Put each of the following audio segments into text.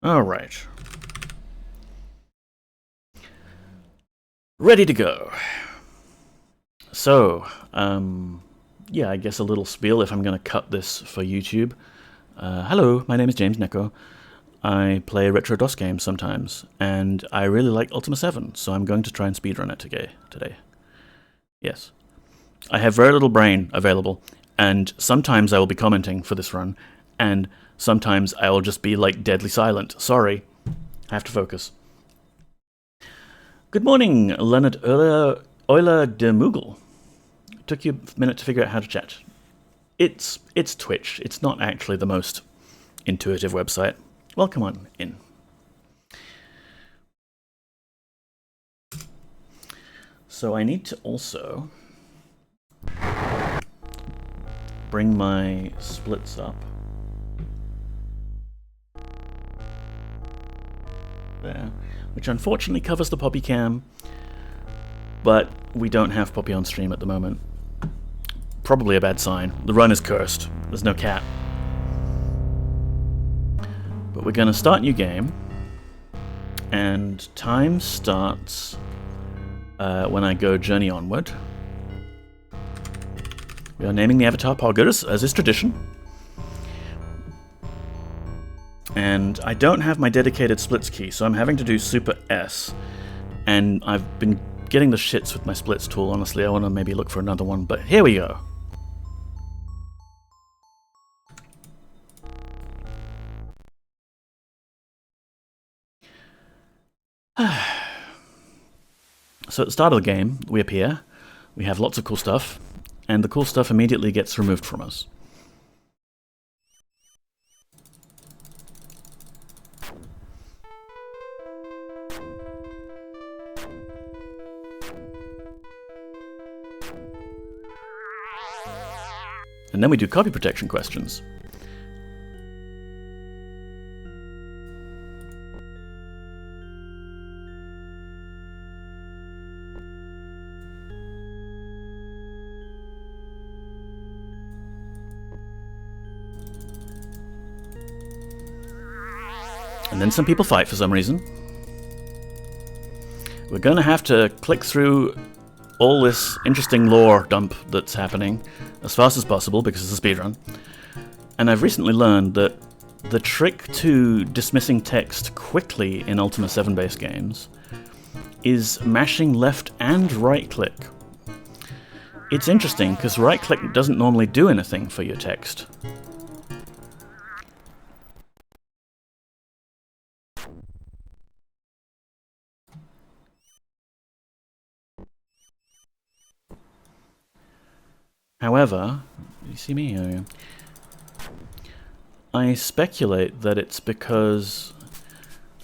All right. Ready to go. So, yeah, I guess a little spiel if I'm going to cut this for YouTube. Hello, my name is James Neko. I play retro DOS games sometimes, and I really like Ultima 7, so I'm going to try and speedrun it today. Yes. I have very little brain available, and sometimes I will be commenting for this run, and sometimes I will just be like deadly silent. Sorry. I have to focus. Good morning, Leonard Euler de Moogle. Took you a minute to figure out how to chat. It's Twitch. It's not actually the most intuitive website. Welcome on in. So I need to also bring my splits up. There. Which unfortunately covers the Poppy cam, but we don't have Poppy on stream at the moment. Probably a bad sign. The run is cursed. There's no cat. But we're going to start new game, and time starts when I go journey onward. We are naming the avatar Poggers, as is tradition. And I don't have my dedicated splits key, so I'm having to do Super S. And I've been getting the shits with my splits tool, honestly. I want to maybe look for another one, but here we go. So at the start of the game, we appear, we have lots of cool stuff, and the cool stuff immediately gets removed from us. And then we do copy protection questions. And then some people fight for some reason. We're going to have to click through all this interesting lore dump that's happening as fast as possible because it's a speedrun. And I've recently learned that the trick to dismissing text quickly in Ultima 7 based games is mashing left and right click. It's interesting because right click doesn't normally do anything for your text. However, you see me? Oh, yeah. I speculate that it's because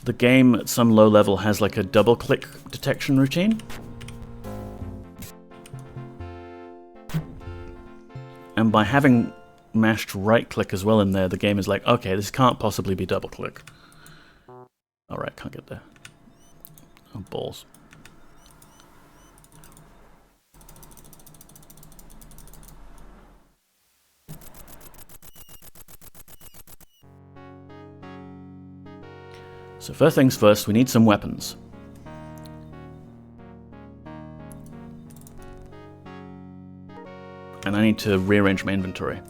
the game at some low level has like a double click detection routine. And by having mashed right click as well in there, the game is like, okay, this can't possibly be double click. Alright, can't get there. Oh, balls. So first things first, we need some weapons. And I need to rearrange my inventory.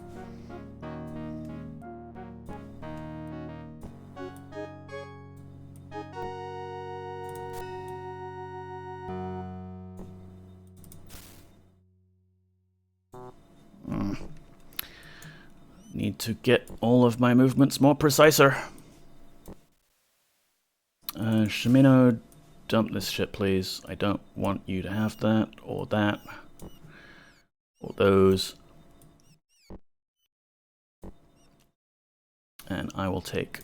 Need to get all of my movements more preciser. Shimino, dump this shit, please. I don't want you to have that, or those. And I will take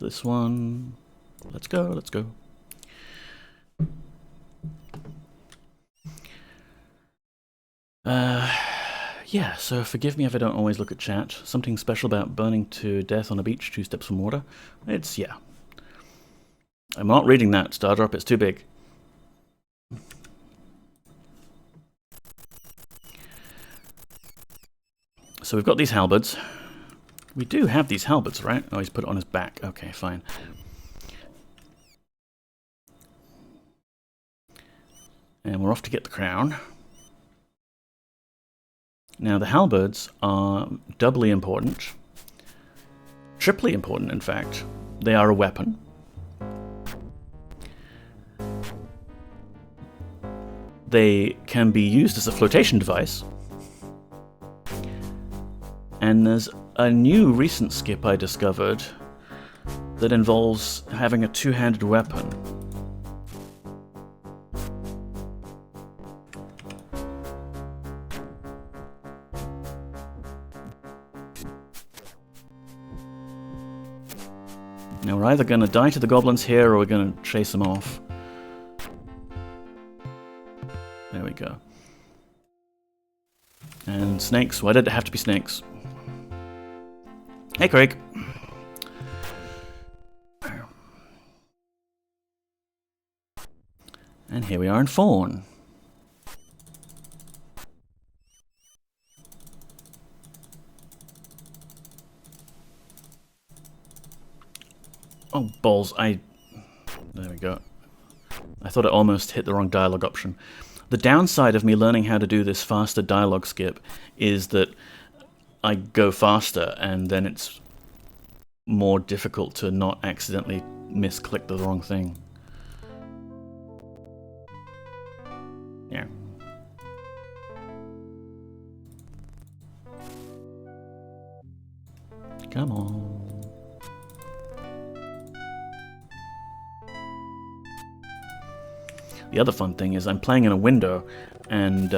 this one. Let's go, let's go. Yeah, so forgive me if I don't always look at chat. Something special about burning to death on a beach 2 steps from water. It's, yeah. I'm not reading that, Stardrop, it's too big. So we've got these halberds. We do have these halberds, right? Oh, he's put it on his back. Okay, fine. And we're off to get the crown. Now, the halberds are doubly important. Triply important, in fact. They are a weapon. They can be used as a flotation device. And there's a new recent skip I discovered that involves having a two-handed weapon. Now we're either going to die to the goblins here or we're going to chase them off. There we go. And snakes. Why did it have to be snakes? Hey, Craig. And here we are in Fawn. Oh, balls. There we go. I thought it almost hit the wrong dialogue option. The downside of me learning how to do this faster dialogue skip is that I go faster and then it's more difficult to not accidentally misclick the wrong thing. Yeah. Come on. The other fun thing is I'm playing in a window, and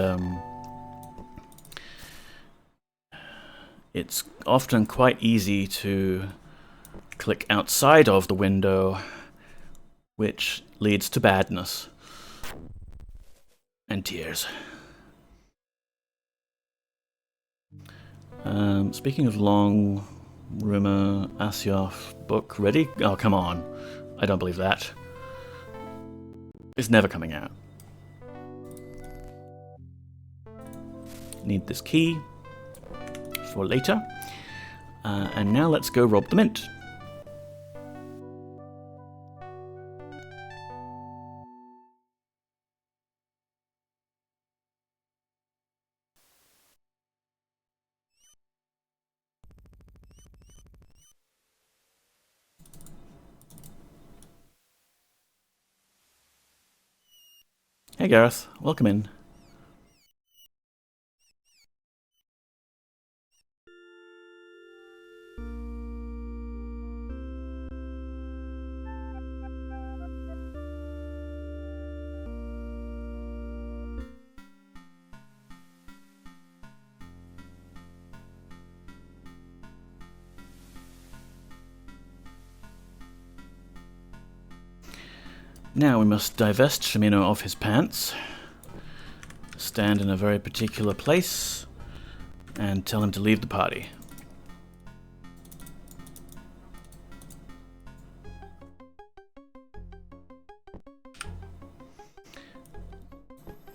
it's often quite easy to click outside of the window, which leads to badness and tears. Speaking of long rumor, Asioff book ready? Oh, come on. I don't believe that. It's never coming out. Need this key for later. And now let's go rob the mint. Hey Gareth, welcome in. Now we must divest Shimino of his pants, stand in a very particular place, and tell him to leave the party.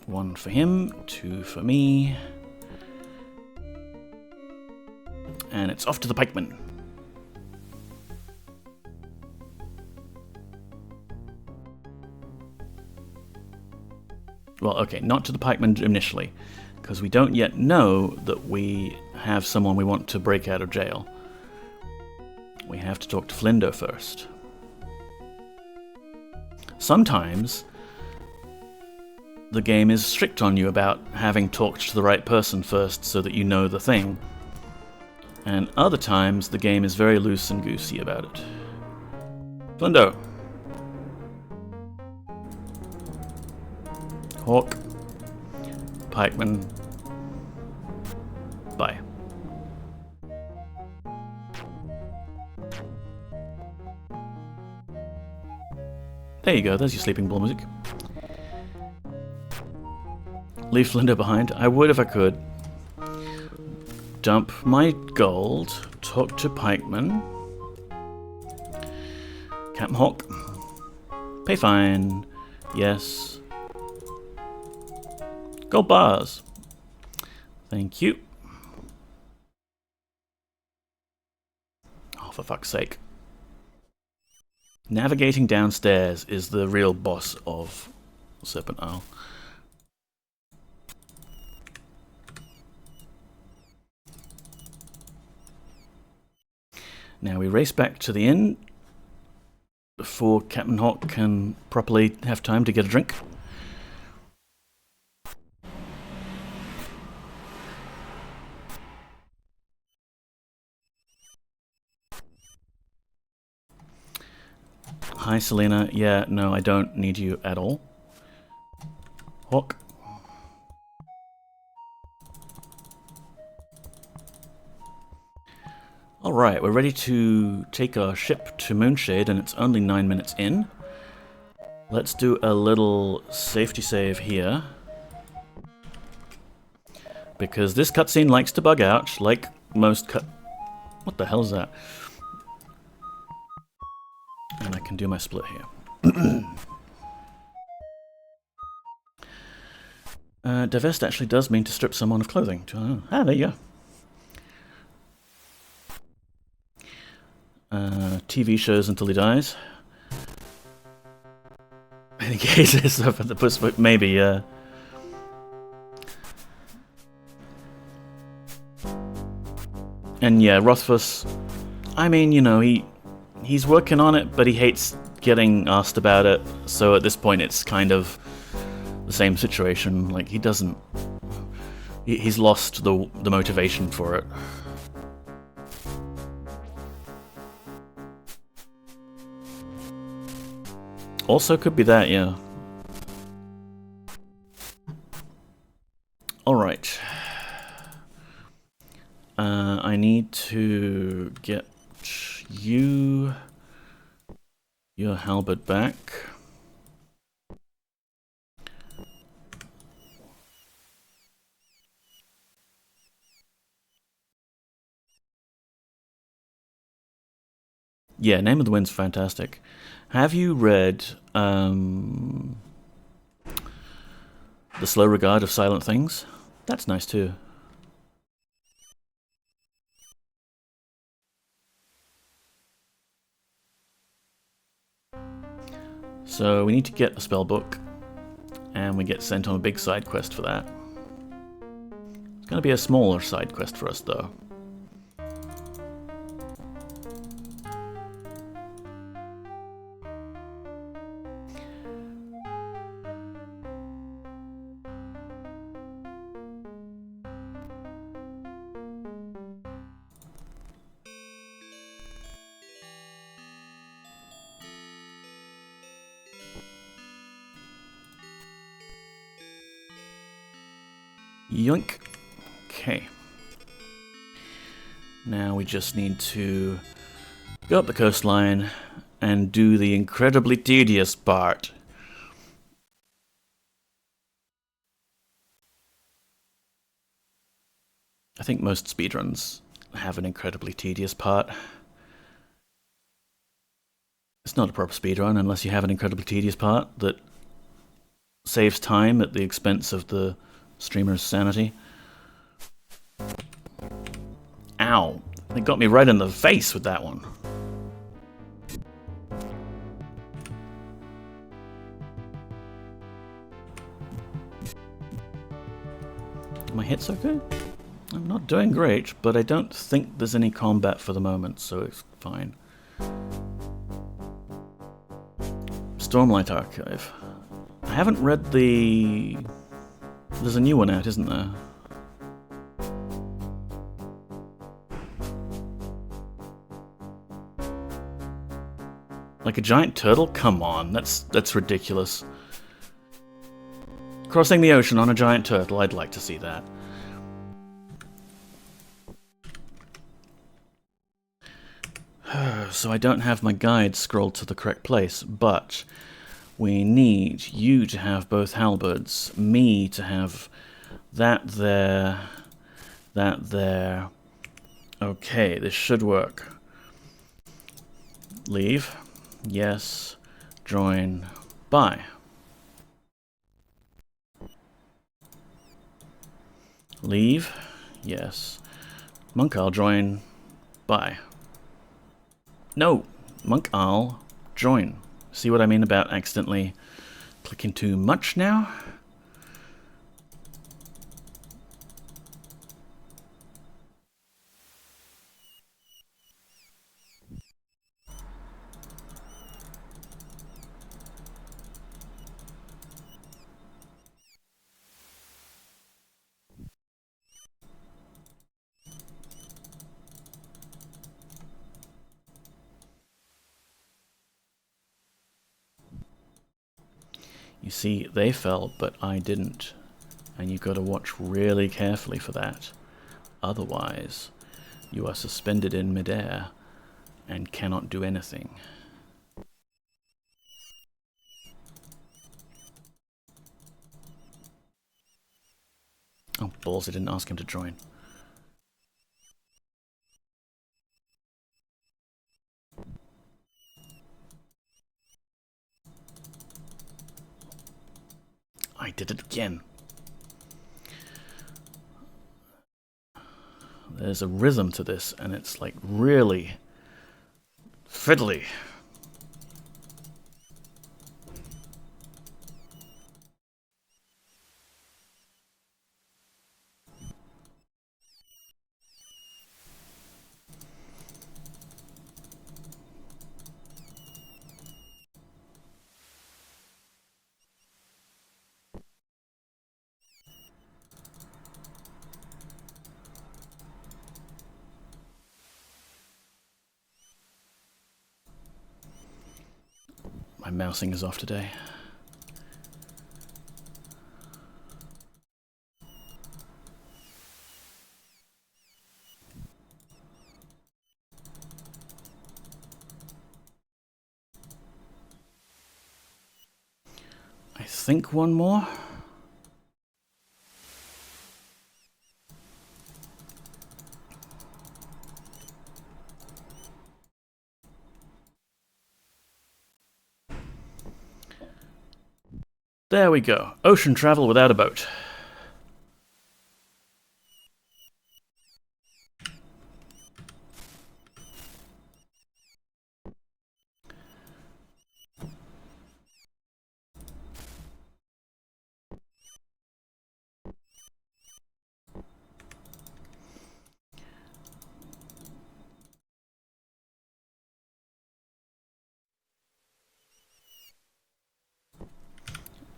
One for him, two for me, and it's off to the pikeman. Well, okay, not to the pikeman initially, because we don't yet know that we have someone we want to break out of jail. We have to talk to Flindo first. Sometimes the game is strict on you about having talked to the right person first so that you know the thing. And other times the game is very loose and goosey about it. Flindo. Hawk. Pikeman. Bye. There you go, there's your sleeping ball music. Leave Flindo behind. I would if I could. Dump my gold. Talk to pikeman. Captain Hawk. Pay fine. Yes. Gold bars. Thank you. Oh, for fuck's sake. Navigating downstairs is the real boss of Serpent Isle. Now we race back to the inn before Captain Hawk can properly have time to get a drink. Hi, Selena. Yeah, no, I don't need you at all. Hawk. Alright, we're ready to take our ship to Moonshade, and it's only 9 minutes in. Let's do a little safety save here. Because this cutscene likes to bug out, like most What the hell is that? And I can do my split here. Divest actually does mean to strip someone of clothing. Ah, there you go. TV shows until he dies. In cases of the puss, maybe, And yeah, Rothfuss, I mean, you know, he's working on it, but he hates getting asked about it, so at this point it's kind of the same situation. Like, he doesn't... He's lost the motivation for it. Also could be that, yeah. Alright. I need to get your halberd back. Yeah, Name of the Wind's fantastic. Have you read The Slow Regard of Silent Things? That's nice too. So we need to get the spellbook, and we get sent on a big side quest for that. It's going to be a smaller side quest for us though. Yoink. Okay. Now we just need to go up the coastline and do the incredibly tedious part. I think most speedruns have an incredibly tedious part. It's not a proper speedrun unless you have an incredibly tedious part that saves time at the expense of the streamer's sanity. Ow! They got me right in the face with that one. My hits okay? I'm not doing great, but I don't think there's any combat for the moment, so it's fine. Stormlight Archive. I haven't read the... There's a new one out, isn't there? Like a giant turtle? Come on, that's ridiculous. Crossing the ocean on a giant turtle, I'd like to see that. So I don't have my guide scrolled to the correct place, but we need you to have both halberds, me to have that there, that there. Okay, this should work. Leave. Yes. Join. Buy. Leave. Yes. Monk, I'll join. Buy. No! Monk Owl, join. See what I mean about accidentally clicking too much now? You see, they fell, but I didn't. And you've got to watch really carefully for that. Otherwise, you are suspended in midair and cannot do anything. Oh, balls, I didn't ask him to join. I did it again. There's a rhythm to this, and it's like really fiddly. My mousing is off today. I think one more. There we go. Ocean travel without a boat.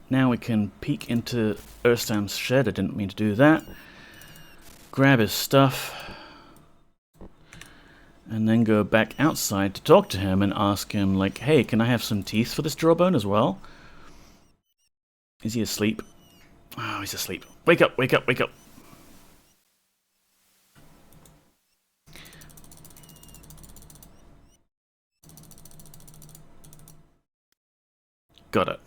Now we can peek into Erstam's shed. I didn't mean to do that. Grab his stuff. And then go back outside to talk to him and ask him, like, hey, can I have some teeth for this jawbone as well? Is he asleep? Oh, he's asleep. Wake up, wake up, wake up. Got it.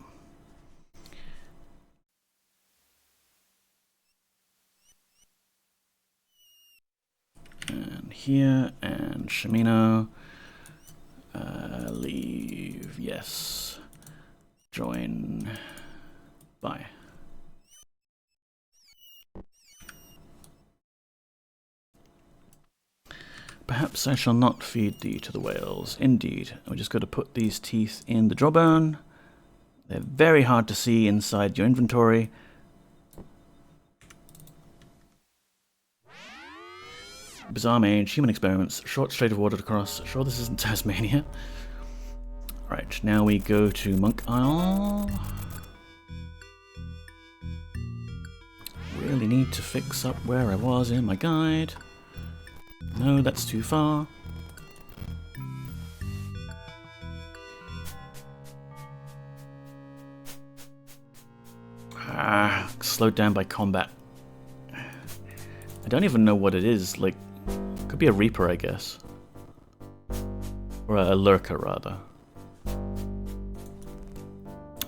And here, and Shimino. Leave, yes. Join. Bye. Perhaps I shall not feed thee to the whales. Indeed. We just got to put these teeth in the jawbone. They're very hard to see inside your inventory. Bizarre mage, human experiments, short strait of water to cross. Sure, this isn't Tasmania. Right, now we go to Monk Isle. Really need to fix up where I was in my guide. No, that's too far. Slowed down by combat. I don't even know what it is, like, could be a Reaper, I guess. Or a Lurker, rather.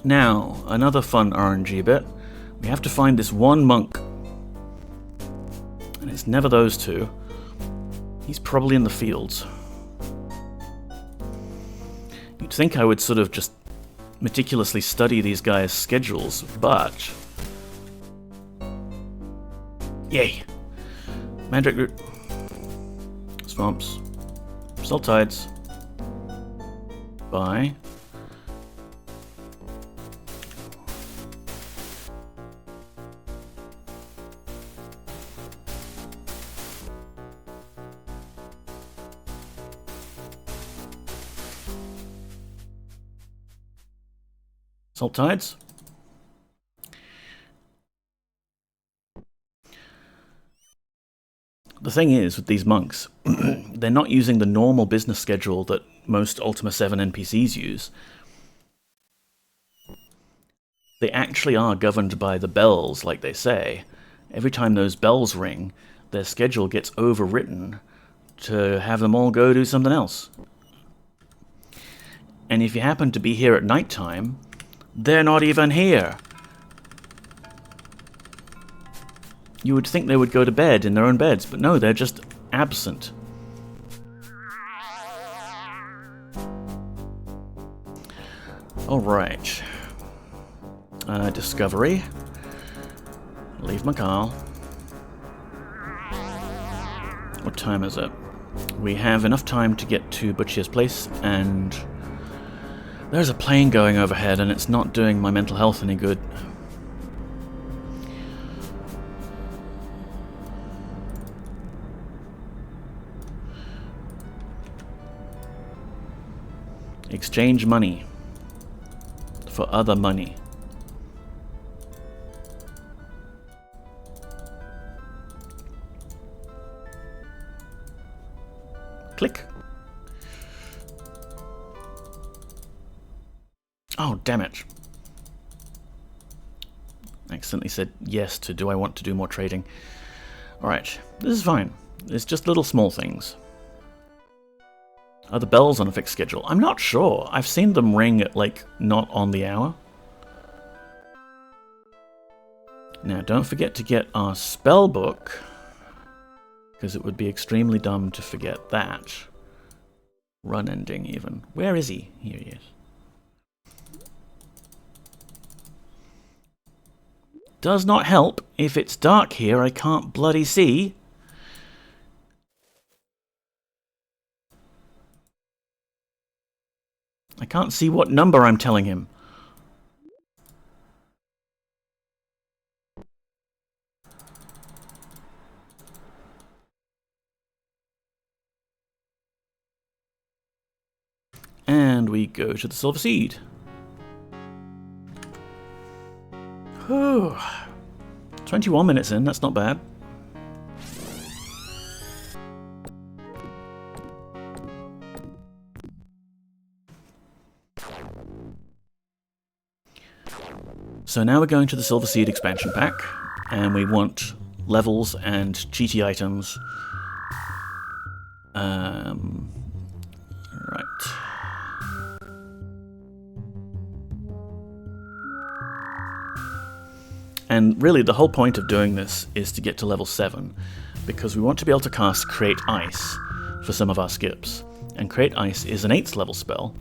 Now, another fun RNG bit. We have to find this one monk. And it's never those two. He's probably in the fields. You'd think I would sort of just meticulously study these guys' schedules, but... Yay! Mandrake root. Swamps. Salt tides. Buy. Salt tides. The thing is, with these monks, they're not using the normal business schedule that most Ultima 7 NPCs use. They actually are governed by the bells, like they say. Every time those bells ring, their schedule gets overwritten to have them all go do something else. And if you happen to be here at night time, they're not even here. You would think they would go to bed in their own beds, but no, they're just absent. Alright. Discovery. Leave my car. What time is it? We have enough time to get to Butcher's place, and there's a plane going overhead, and it's not doing my mental health any good. Exchange money for other money. Click. Oh, damn it. Accidentally said yes to do I want to do more trading. Alright, this is fine. It's just little small things. Are the bells on a fixed schedule? I'm not sure. I've seen them ring at, like, not on the hour. Now, don't forget to get our spell book, because it would be extremely dumb to forget that. Run ending, even. Where is he? Here he is. Does not help. If it's dark here, I can't bloody see. I can't see what number I'm telling him. And we go to the Silver Seed. Whew. 21 minutes in, that's not bad. So now we're going to the Silver Seed expansion pack, and we want levels and cheaty items. Right. And really the whole point of doing this is to get to level 7, because we want to be able to cast Create Ice for some of our skips. And Create Ice is an 8th level spell.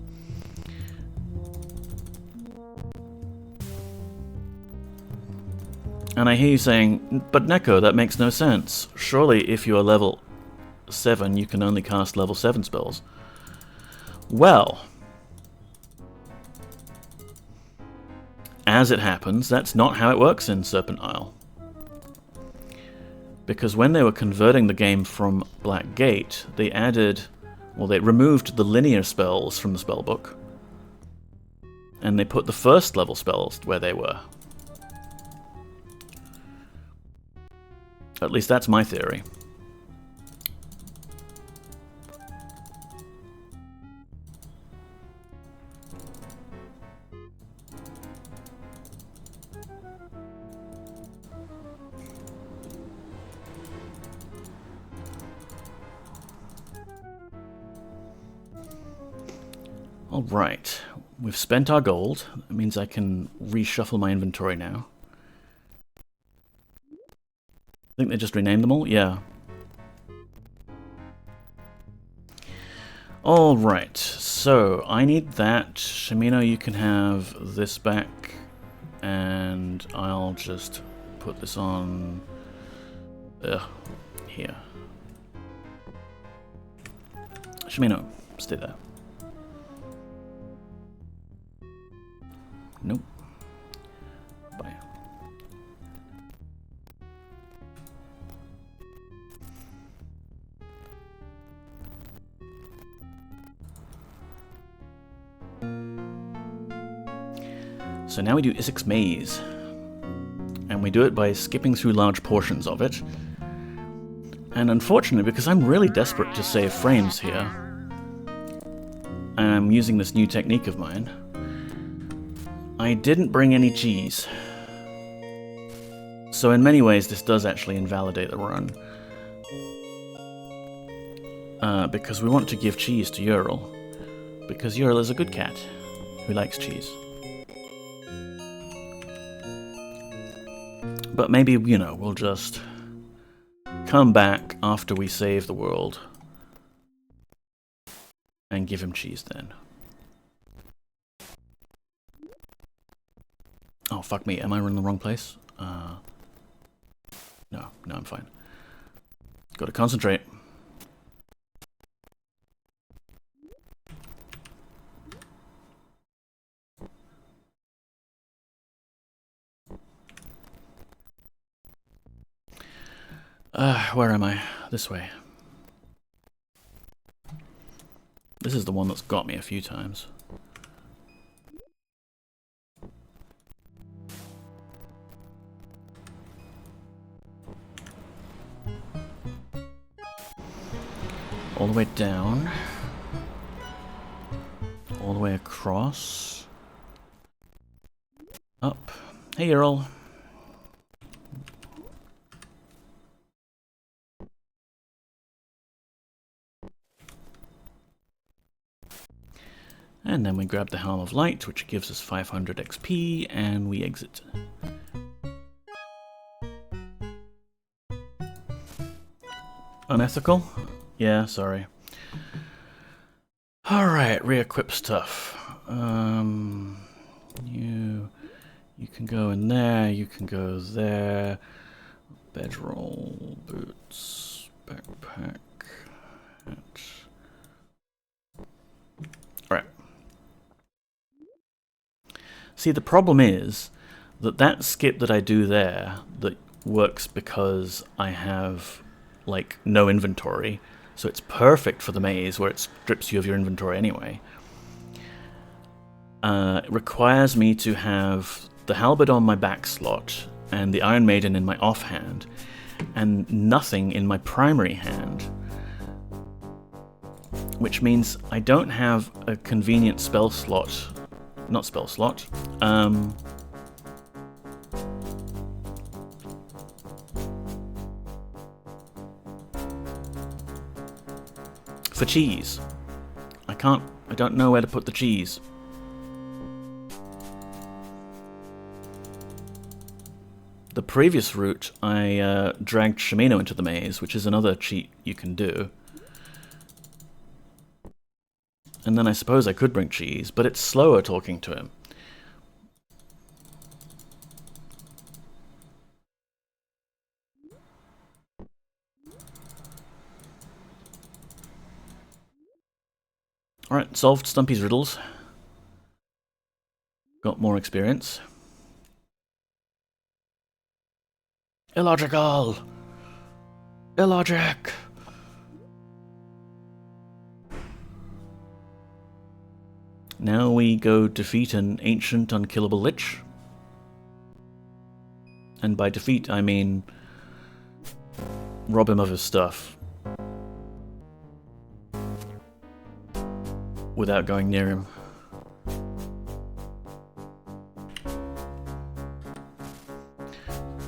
And I hear you saying, but Neko, that makes no sense. Surely if you are level 7, you can only cast level 7 spells. Well, as it happens, that's not how it works in Serpent Isle. Because when they were converting the game from Black Gate, they added, well, they removed the linear spells from the spellbook, and they put the first level spells where they were. At least that's my theory. Alright, we've spent our gold. That means I can reshuffle my inventory now. I think they just renamed them all? Yeah. Alright, so I need that. Shimino, you can have this back, and I'll just put this on here. Shimino, stay there. Nope. Bye. So now we do Issa's Maze. And we do it by skipping through large portions of it. And unfortunately, because I'm really desperate to save frames here, and I'm using this new technique of mine, I didn't bring any cheese. So in many ways this does actually invalidate the run. Because we want to give cheese to Ural. Because Ural is a good cat who likes cheese. But maybe, you know, we'll just come back after we save the world and give him cheese then. Oh, fuck me. Am I in the wrong place? No, I'm fine. Gotta concentrate. Where am I? This way. This is the one that's got me a few times. All the way down. All the way across. Up. Hey, Ural. And then we grab the Helm of Light, which gives us 500 XP, and we exit. Unethical? Yeah, sorry. Alright, re-equip stuff. You can go in there, you can go there. Bedroll, boots, backpack, hat. Alright. See, the problem is that skip that I do there that works because I have, like, no inventory, so it's perfect for the maze where it strips you of your inventory anyway. It requires me to have the halberd on my back slot and the Iron Maiden in my offhand and nothing in my primary hand, which means I don't have a convenient spell slot. Not spell slot. For cheese. I don't know where to put the cheese. The previous route, I dragged Shimeno into the maze, which is another cheat you can do. And then I suppose I could bring cheese, but it's slower talking to him. Alright, solved Stumpy's riddles. Got more experience. Illogical! Illogic! Now we go defeat an ancient unkillable lich. And by defeat I mean rob him of his stuff. Without going near him.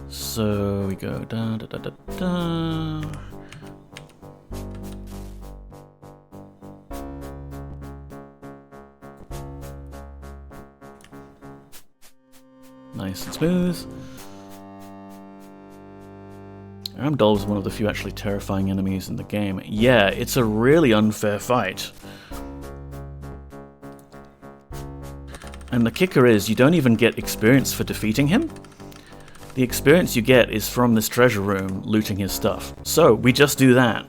So we go da da da da da. Nice and smooth. Aram-Dol is one of the few actually terrifying enemies in the game. Yeah, it's a really unfair fight. And the kicker is, you don't even get experience for defeating him. The experience you get is from this treasure room, looting his stuff. So, we just do that.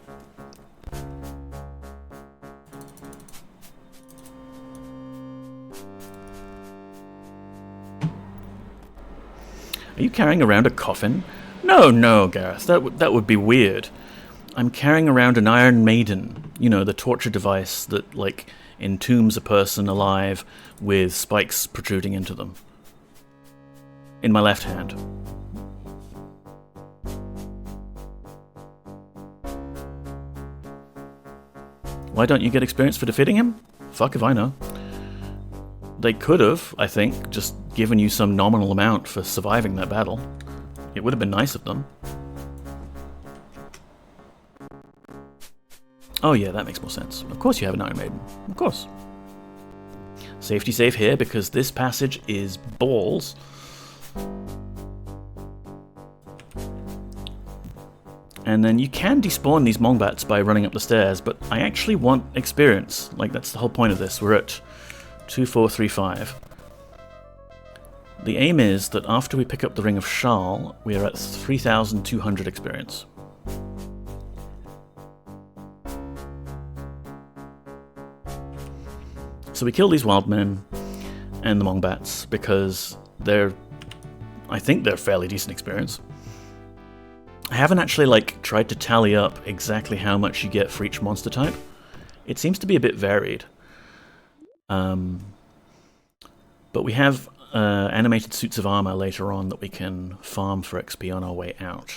Are you carrying around a coffin? No, no, Gareth, that would be weird. I'm carrying around an Iron Maiden, you know, the torture device that, like, entombs a person alive with spikes protruding into them. In my left hand. Why don't you get experience for defeating him? Fuck if I know. They could have, I think, just given you some nominal amount for surviving that battle. It would have been nice of them. Oh yeah, that makes more sense. Of course you have an Iron Maiden. Of course. Safety save here, because this passage is balls. And then you can despawn these Mongbats by running up the stairs, but I actually want experience. Like, that's the whole point of this. We're at 2435. The aim is that after we pick up the Ring of Shal, we are at 3,200 experience. So we kill these Wildmen and the Mongbats because I think they're fairly decent experience. I haven't actually, like, tried to tally up exactly how much you get for each monster type. It seems to be a bit varied. But we have animated suits of armor later on that we can farm for XP on our way out.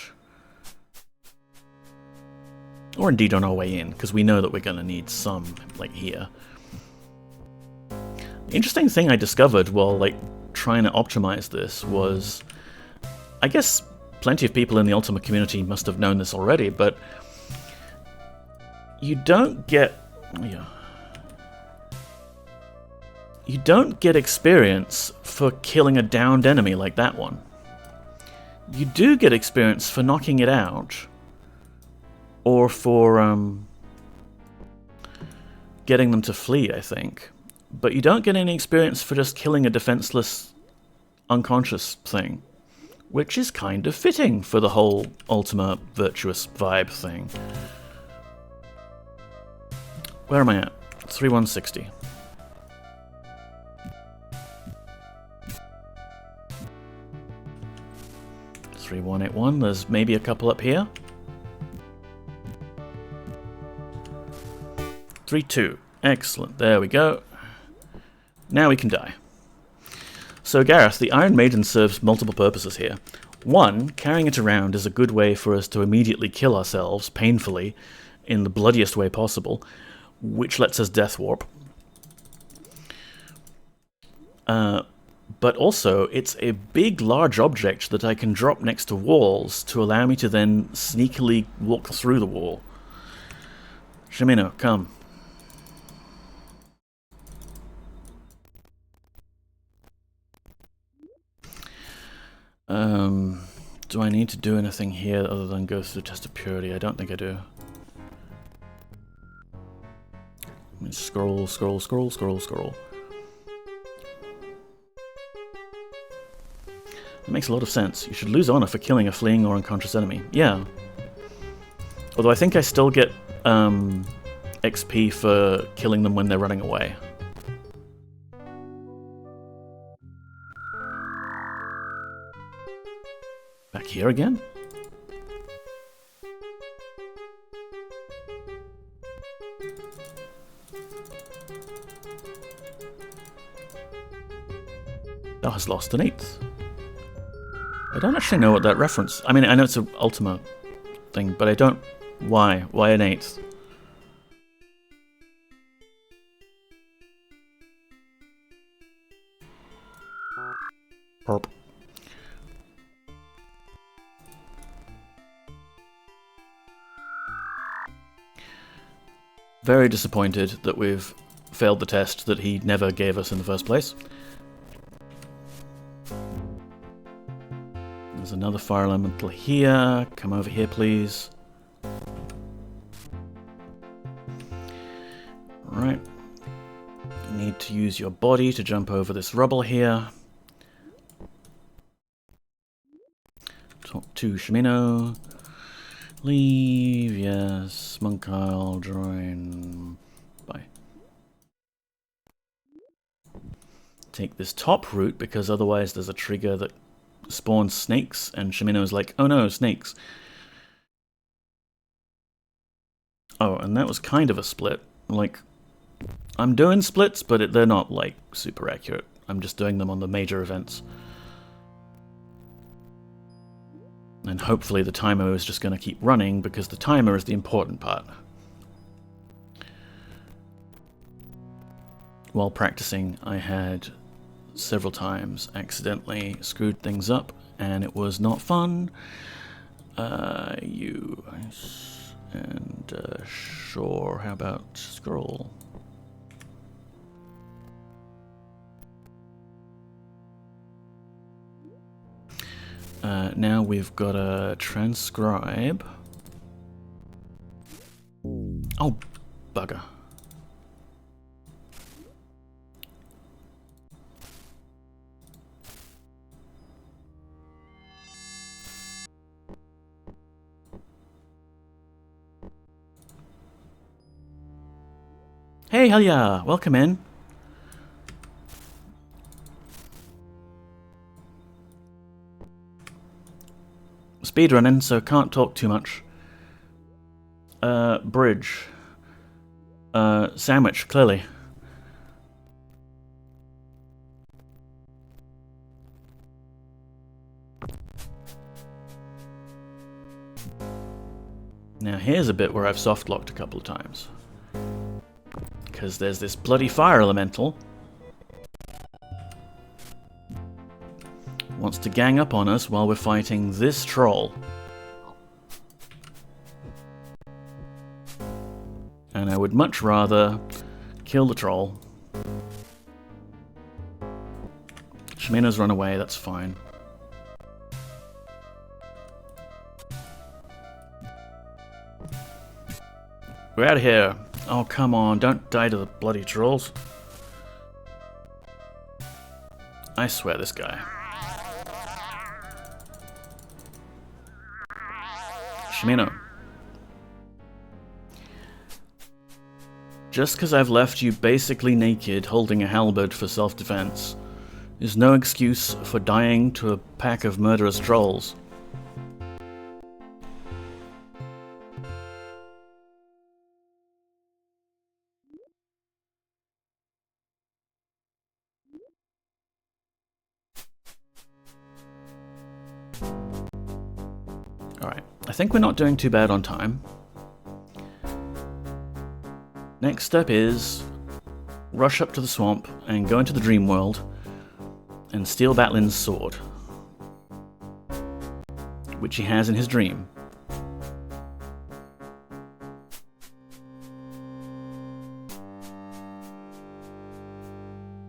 Or indeed on our way in, because we know that we're going to need some, like, here. The interesting thing I discovered while, like, trying to optimize this was, I guess plenty of people in the Ultima community must have known this already, but you don't get experience for killing a downed enemy like that one. You do get experience for knocking it out, or for getting them to flee, I think. But you don't get any experience for just killing a defenseless, unconscious thing. Which is kind of fitting for the whole Ultima virtuous vibe thing. Where am I at? 3160. (3181). There's maybe a couple up here. 32. Excellent. There we go. Now we can die. So Gareth, the Iron Maiden serves multiple purposes here. One, carrying it around is a good way for us to immediately kill ourselves, painfully, in the bloodiest way possible, which lets us death warp. But also, it's a big, large object that I can drop next to walls to allow me to then sneakily walk through the wall. Shimino, come. Do I need to do anything here other than go through the test of purity? I don't think I do. Scroll, scroll, scroll, scroll, scroll. That makes a lot of sense. You should lose honor for killing a fleeing or unconscious enemy. Yeah. Although I think I still get XP for killing them when they're running away. Back here again? Thou hast lost an eighth. I don't actually know what that reference... I mean, I know it's an Ultima thing, but I don't... Why? Why an eighth? Perp. Very disappointed that we've failed the test that he never gave us in the first place. There's another fire elemental here. Come over here, please. Right. You need to use your body to jump over this rubble here. Talk to Shimino. Leave, yes. Monk Isle, join. Bye. Take this top route because otherwise there's a trigger that spawns snakes, and Shimino's like, oh no, snakes. Oh, and that was kind of a split. Like, I'm doing splits, but they're not, like, super accurate. I'm just doing them on the major events. And hopefully the timer is just going to keep running, because the timer is the important part. While practicing, I had several times accidentally screwed things up, and it was not fun. Sure, how about scroll? Now we've got to transcribe. Oh, bugger. Hey, hell yeah, welcome in. Speedrunning, so can't talk too much. Bridge. Sandwich, clearly. Now here's a bit where I've soft-locked a couple of times. Because there's this bloody fire elemental. Wants to gang up on us while we're fighting this troll. And I would much rather kill the troll. Shimino's run away, that's fine. We're out of here. Oh, come on, don't die to the bloody trolls. I swear, this guy. Shimino. Just because I've left you basically naked holding a halberd for self-defense is no excuse for dying to a pack of murderous trolls. Alright, I think we're not doing too bad on time. Next step is rush up to the swamp and go into the Dreamworld and steal Batlin's sword, which he has in his dream.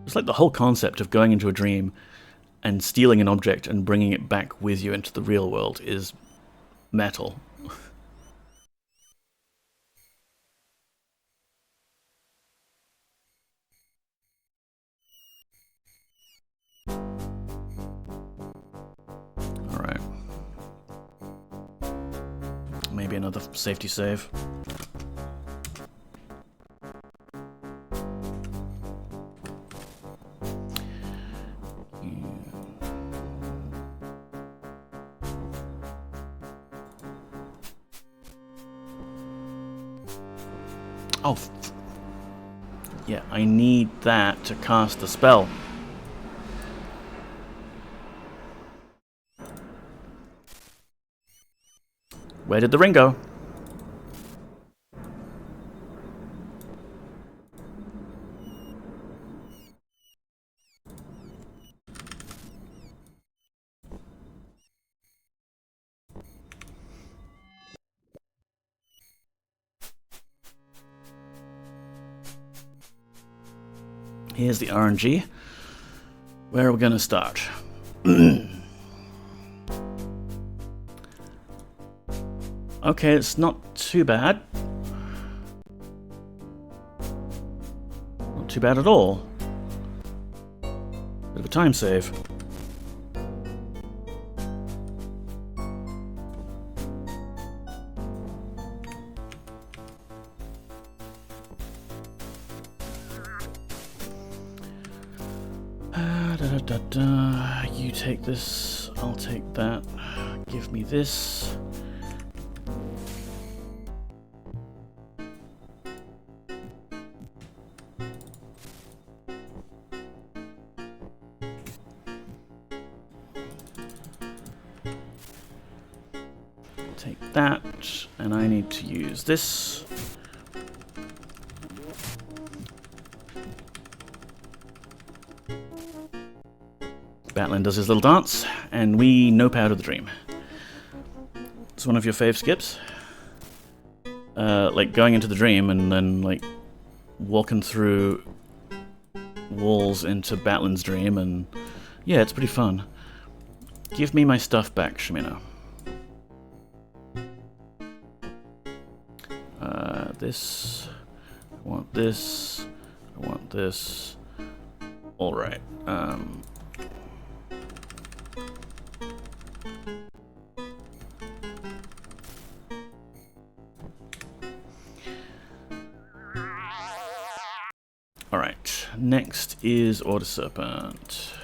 It's like the whole concept of going into a dream and stealing an object and bringing it back with you into the real world is metal. Alright. Maybe another safety save. Oh, yeah, I need that to cast the spell. Where did the ring go? Here's the RNG. Where are we going to start? Okay, it's not too bad. Not too bad at all. Bit of a time save. You take this I'll take that. Give me this. Take that, and I need to use this. Batlin does his little dance, and we nope out of the dream. It's one of your fave skips? Like going into the dream and then like walking through walls into Batlin's dream, and yeah, it's pretty fun. Give me my stuff back, Shimino. This, I want this, I want this. Alright, alright, next is Order Serpent.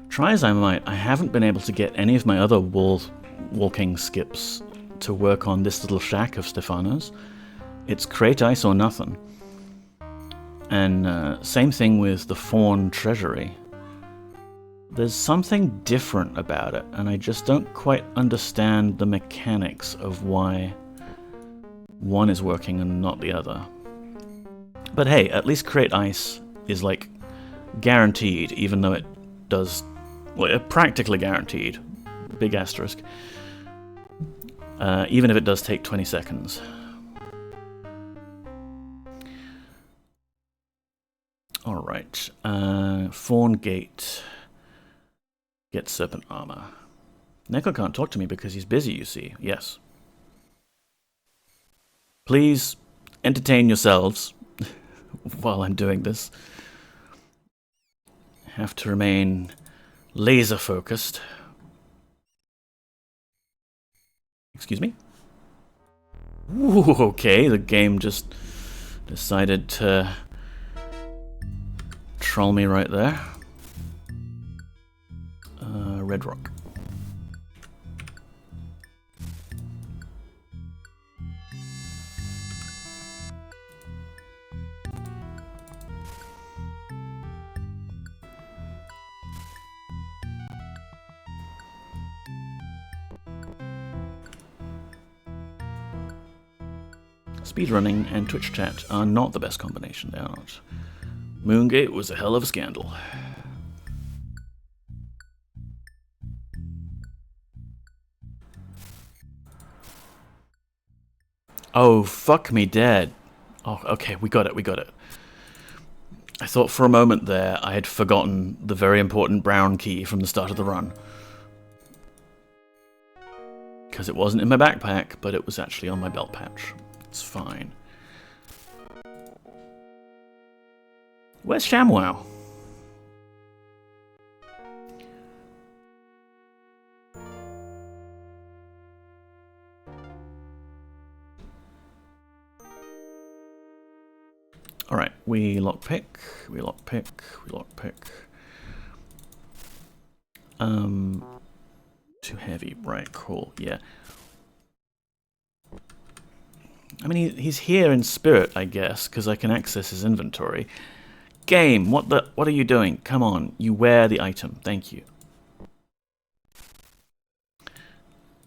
Try as I might, I haven't been able to get any of my other walking skips to work on this little shack of Stefano's. It's create ice or nothing. And same thing with the Fawn treasury. There's something different about it, and I just don't quite understand the mechanics of why one is working and not the other. But hey, at least create ice is like guaranteed, even though it does... well, practically guaranteed. Big asterisk. Even if it does take 20 seconds. Alright. Fawn Gate. Get Serpent Armour. Neko can't talk to me because he's busy, you see. Yes. Please entertain yourselves while I'm doing this. Have to remain... laser focused. Excuse me? Ooh, okay, the game just decided to troll me right there. Red Rock. Speedrunning and Twitch chat are not the best combination, they are not. Moongate was a hell of a scandal. Oh, fuck me dead. Oh, okay, we got it, we got it. I thought for a moment there I had forgotten the very important brown key from the start of the run. Because it wasn't in my backpack, but it was actually on my belt pouch. It's fine. Where's ShamWow? Alright, we lockpick, we lockpick, we lockpick. Too heavy, right, cool, yeah. I mean, he's here in spirit, I guess, because I can access his inventory. Game, what are you doing? Come on, you wear the item, thank you.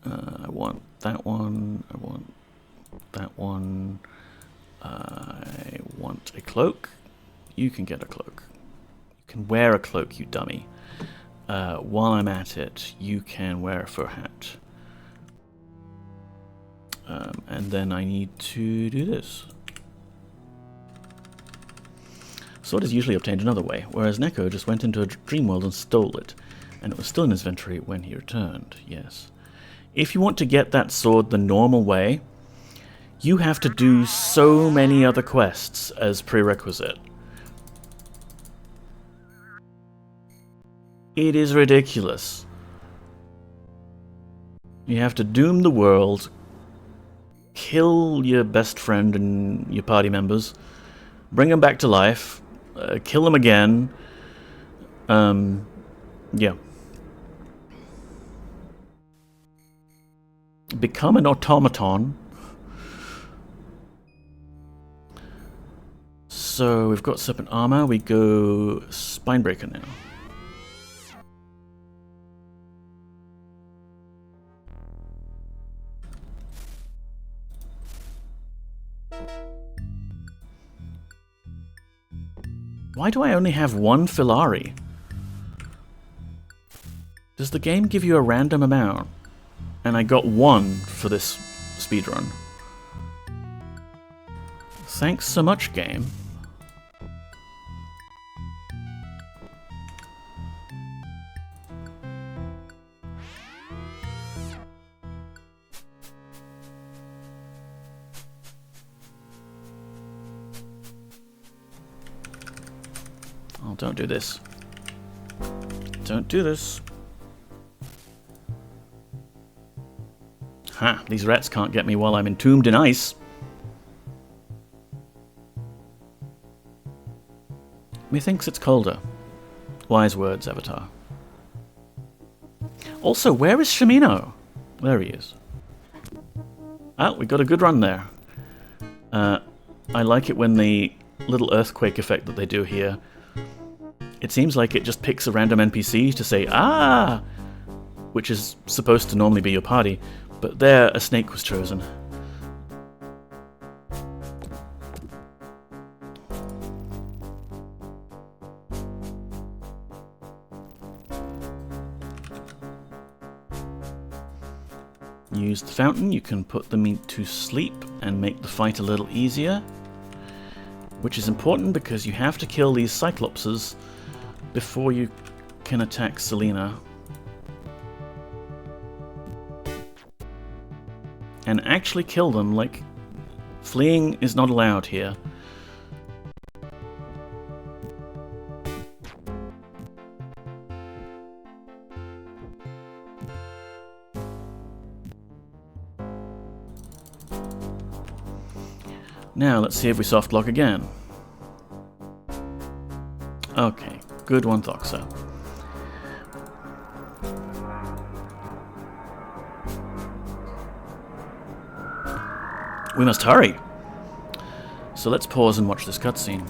I want that one, I want that one. I want a cloak. You can get a cloak. You can wear a cloak, you dummy. While I'm at it, you can wear a fur hat. And then I need to do this. Sword is usually obtained another way, whereas Neko just went into a Dreamworld and stole it, and it was still in his inventory when he returned, yes. If you want to get that sword the normal way, you have to do so many other quests as prerequisite. It is ridiculous. You have to doom the world, kill your best friend and your party members, bring them back to life, kill them again. Yeah. Become an automaton. So we've got Serpent Armour, we go Spinebreaker now. Why do I only have one Filari? Does the game give you a random amount? And I got one for this speedrun. Thanks so much, game. Oh, don't do this. Don't do this. Ha! These rats can't get me while I'm entombed in ice. Methinks it's colder. Wise words, Avatar. Also, where is Shimino? There he is. Oh, we got a good run there. I like it when the little earthquake effect that they do here, it seems like it just picks a random NPC to say, ah! Which is supposed to normally be your party, but there a snake was chosen. Use the fountain, you can put them to sleep and make the fight a little easier, which is important because you have to kill these Cyclopses before you can attack Selena. And actually kill them, like, fleeing is not allowed here. Now, let's see if we softlock again. Okay, good one, Thoxa. We must hurry. So let's pause and watch this cutscene.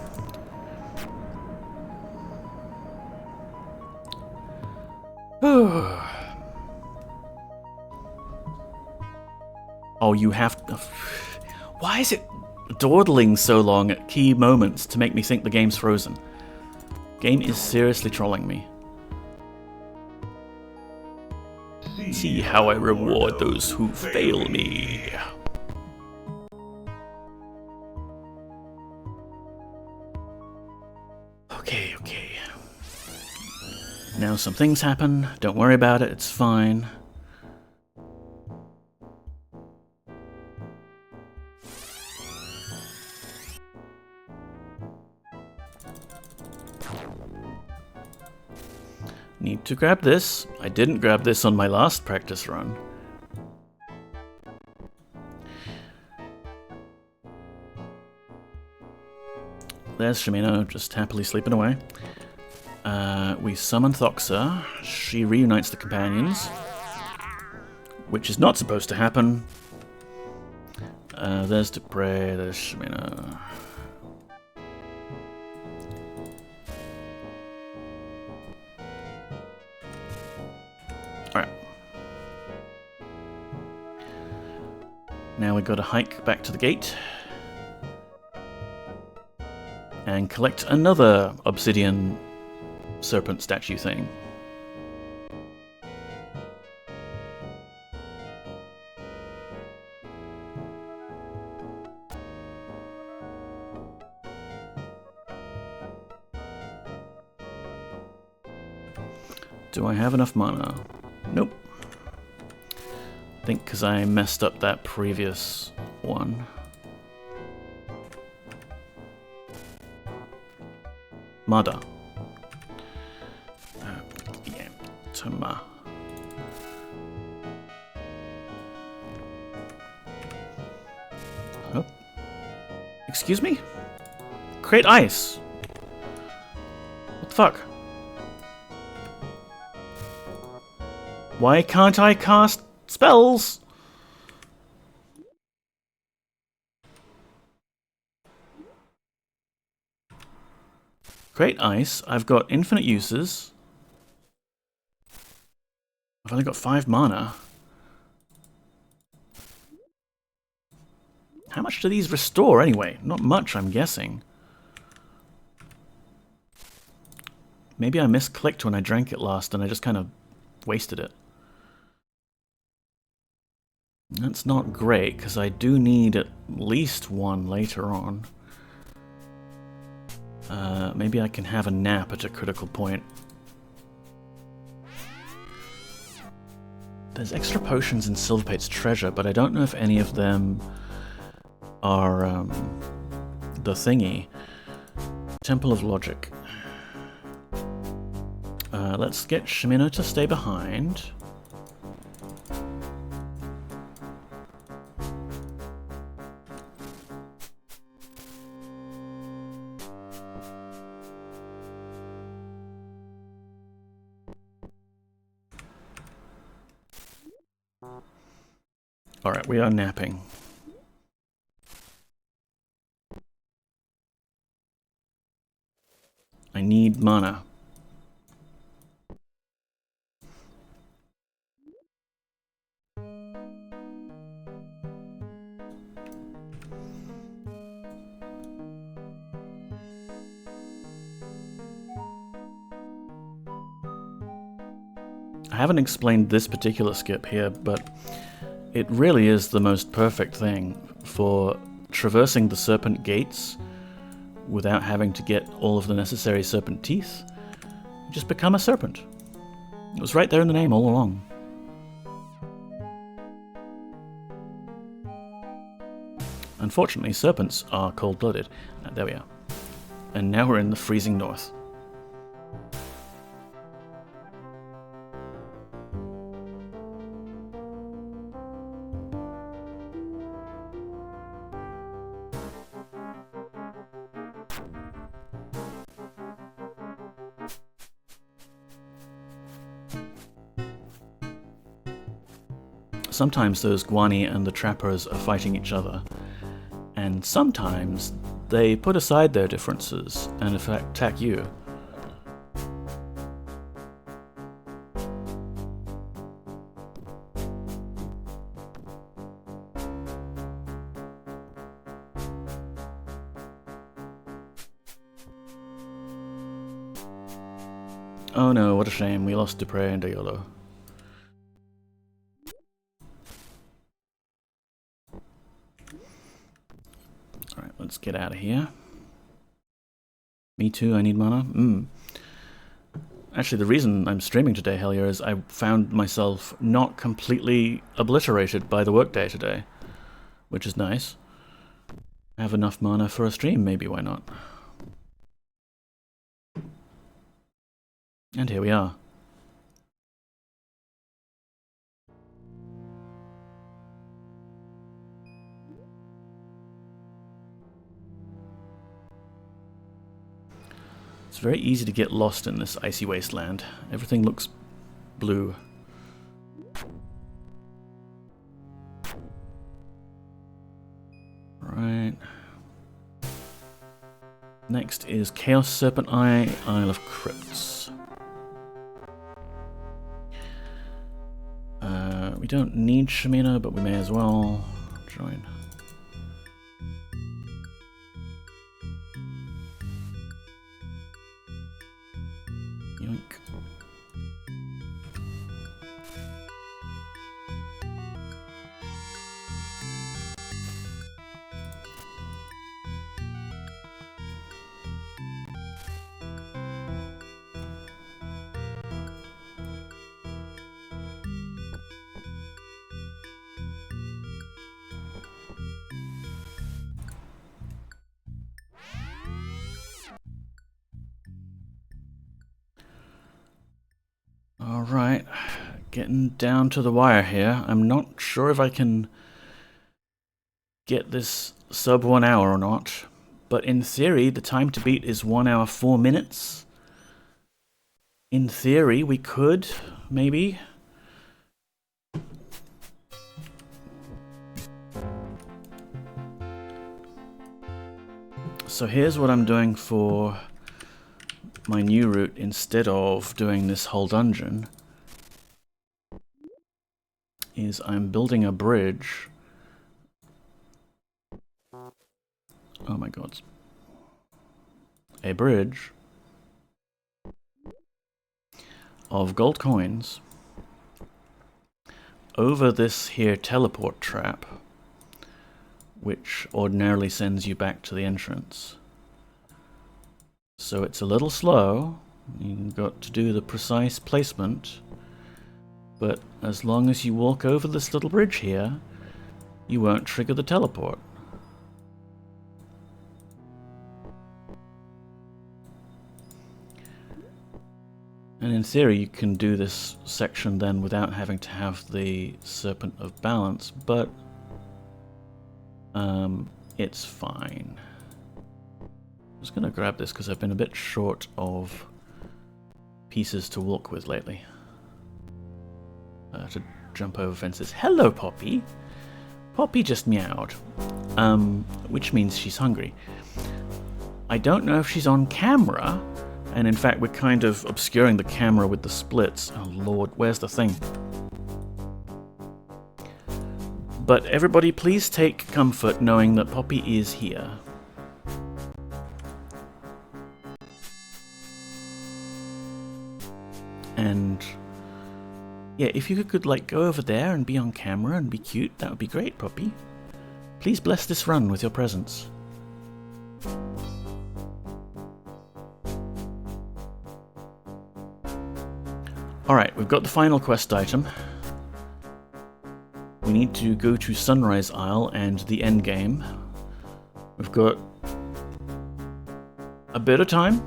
Oh, you have to... Why is it dawdling so long at key moments to make me think the game's frozen? Game is seriously trolling me. See how I reward those who fail me. Okay. Now some things happen. Don't worry about it, it's fine. Need to grab this. I didn't grab this on my last practice run. There's Shimino, just happily sleeping away. We summon Thoxa. She reunites the companions, which is not supposed to happen. There's Dupre, there's Shimino. Alright. Now we've got to hike back to the gate and collect another obsidian serpent statue thing. Do I have enough mana? Nope. I think because I messed up that previous one. Mada. Yeah, Tama. Oh. Excuse me? Create ice. What the fuck? Why can't I cast spells? Create ice. I've got infinite uses. I've only got 5 mana. How much do these restore anyway? Not much, I'm guessing. Maybe I misclicked when I drank it last and I just kind of wasted it. That's not great, because I do need at least one later on. Maybe I can have a nap at a critical point. There's extra potions in Silverpate's treasure, but I don't know if any of them are the thingy. Temple of Logic. Let's get Shimino to stay behind. Alright, we are napping. I need mana. I haven't explained this particular skip here, but it really is the most perfect thing for traversing the serpent gates without having to get all of the necessary serpent teeth. You just become a serpent. It was right there in the name all along. Unfortunately, serpents are cold-blooded. There we are. And now we're in the freezing north. Sometimes those Guani and the trappers are fighting each other, and sometimes they put aside their differences and attack you. Oh no, what a shame, we lost Dupre and Ayolo. Alright, let's get out of here. Me too, I need mana. Actually, the reason I'm streaming today, Hellier, is I found myself not completely obliterated by the workday today, which is nice. I have enough mana for a stream, maybe, why not? And here we are. It's very easy to get lost in this icy wasteland. Everything looks blue. Right. Next is Chaos Serpent Eye, Isle of Crypts. We don't need Shimino, but we may as well join. Yoink. Alright, getting down to the wire here. I'm not sure if I can get this sub 1 hour or not, but in theory the time to beat is 1 hour 4 minutes. In theory we could, maybe. So here's what I'm doing for my new route instead of doing this whole dungeon. Is I'm building a bridge. Oh my god. A bridge of gold coins over this here teleport trap, which ordinarily sends you back to the entrance. So it's a little slow. You've got to do the precise placement. But as long as you walk over this little bridge here, you won't trigger the teleport. And in theory you can do this section then without having to have the Serpent of Balance, but it's fine. I'm just going to grab this because I've been a bit short of pieces to walk with lately. To jump over fences. Hello, Poppy! Poppy just meowed, which means she's hungry. I don't know if she's on camera, and in fact we're kind of obscuring the camera with the splits. Oh lord, where's the thing? But everybody please take comfort knowing that Poppy is here. And yeah, if you could like go over there and be on camera and be cute, that would be great, Poppy. Please bless this run with your presence. Alright, we've got the final quest item. We need to go to Sunrise Isle and the end game. We've got a bit of time.